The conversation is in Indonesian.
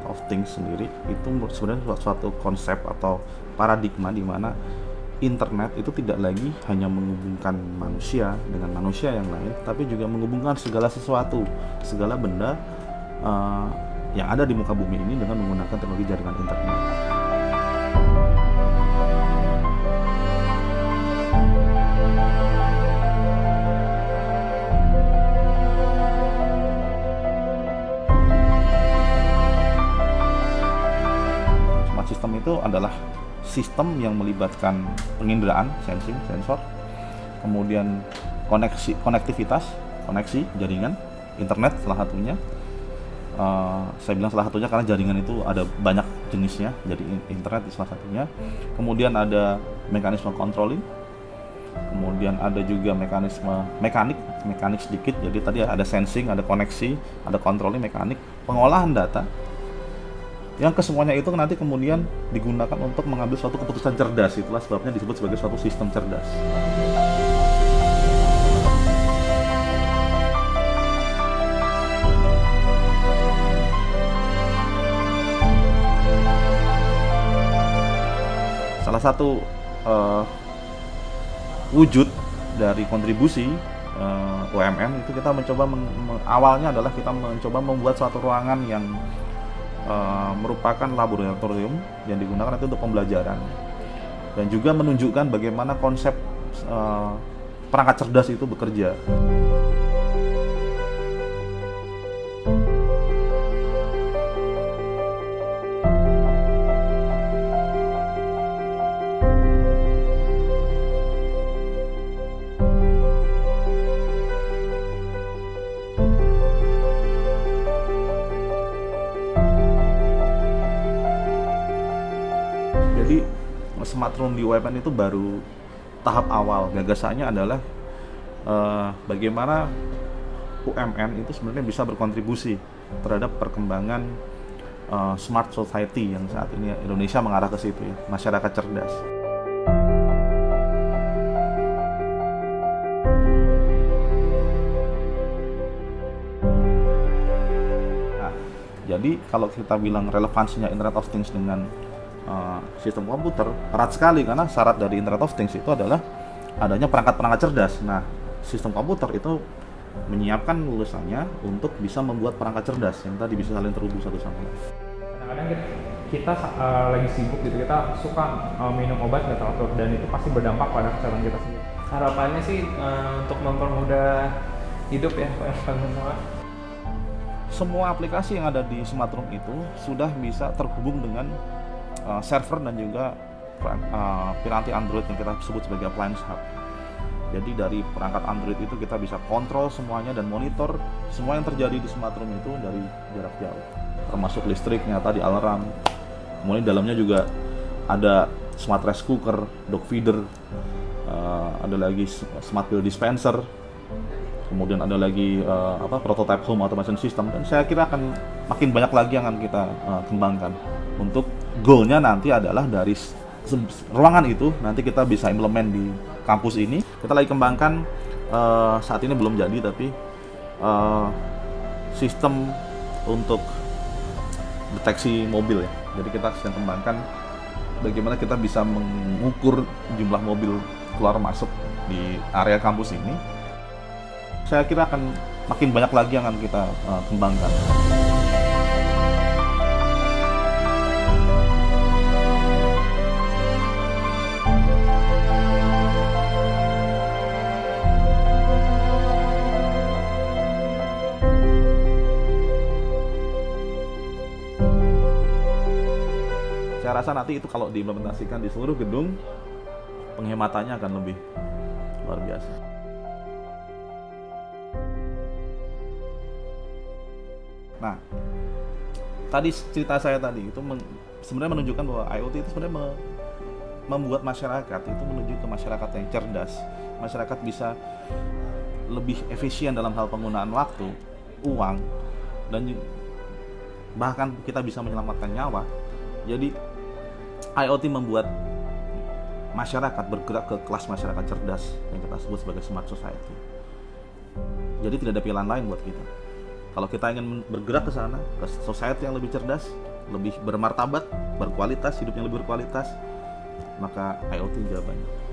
Internet of Things sendiri itu sebenarnya suatu konsep atau paradigma di mana internet itu tidak lagi hanya menghubungkan manusia dengan manusia yang lain, tapi juga menghubungkan segala sesuatu, segala benda yang ada di muka bumi ini dengan menggunakan teknologi jaringan internet. Smart system itu adalah sistem yang melibatkan penginderaan, sensing, sensor, kemudian konektivitas, koneksi, jaringan, internet salah satunya. Saya bilang salah satunya karena jaringan itu ada banyak jenisnya, jadi internet itu salah satunya. Kemudian ada mekanisme controlling, kemudian ada juga mekanisme mekanik sedikit. Jadi tadi ada sensing, ada koneksi, ada controlling, mekanik, pengolahan data. Yang kesemuanya itu nanti kemudian digunakan untuk mengambil suatu keputusan cerdas. Itulah sebabnya disebut sebagai suatu sistem cerdas. Salah satu wujud dari kontribusi UMM itu kita mencoba awalnya adalah kita mencoba membuat suatu ruangan yang merupakan laboratorium yang digunakan itu untuk pembelajaran dan juga menunjukkan bagaimana konsep perangkat cerdas itu bekerja. Jadi smart room di UMN itu baru tahap awal. Gagasannya adalah bagaimana UMN itu sebenarnya bisa berkontribusi terhadap perkembangan smart society yang saat ini Indonesia mengarah ke situ ya, masyarakat cerdas. Nah, jadi kalau kita bilang relevansinya Internet of Things dengan sistem komputer erat sekali, karena syarat dari Internet of Things itu adalah adanya perangkat-perangkat cerdas. Nah, sistem komputer itu menyiapkan lulusannya untuk bisa membuat perangkat cerdas yang tadi bisa saling terhubung satu sama lain. Kadang-kadang kita lagi sibuk gitu, kita suka minum obat nggak teratur dan itu pasti berdampak pada kesehatan kita sendiri. Harapannya sih untuk mempermudah hidup ya, Semua aplikasi yang ada di smart room itu sudah bisa terhubung dengan server dan juga piranti Android yang kita sebut sebagai appliance hub. Jadi dari perangkat Android itu kita bisa kontrol semuanya dan monitor semua yang terjadi di smart room itu dari jarak jauh, termasuk listriknya, tadi alarm. Kemudian dalamnya juga ada smart rice cooker, dog feeder, ada lagi smart pill dispenser, kemudian ada lagi prototype home automation system, dan saya kira akan makin banyak lagi yang akan kita kembangkan. Untuk goalnya nanti adalah dari ruangan itu nanti kita bisa implement di kampus ini. Kita lagi kembangkan saat ini belum jadi, tapi sistem untuk deteksi mobil ya. Jadi kita sedang kembangkan bagaimana kita bisa mengukur jumlah mobil keluar masuk di area kampus ini. Saya kira akan makin banyak lagi yang akan kita kembangkan. Saya rasa nanti itu kalau diimplementasikan di seluruh gedung, penghematannya akan lebih luar biasa. Nah, tadi cerita saya tadi itu sebenarnya menunjukkan bahwa IoT itu sebenarnya membuat masyarakat itu menuju ke masyarakat yang cerdas. Masyarakat bisa lebih efisien dalam hal penggunaan waktu, uang, dan bahkan kita bisa menyelamatkan nyawa. Jadi IoT membuat masyarakat bergerak ke kelas masyarakat cerdas yang kita sebut sebagai smart society. Jadi tidak ada pilihan lain buat kita. Kalau kita ingin bergerak ke sana, ke society yang lebih cerdas, lebih bermartabat, berkualitas, hidupnya lebih berkualitas, maka IoT jawabannya.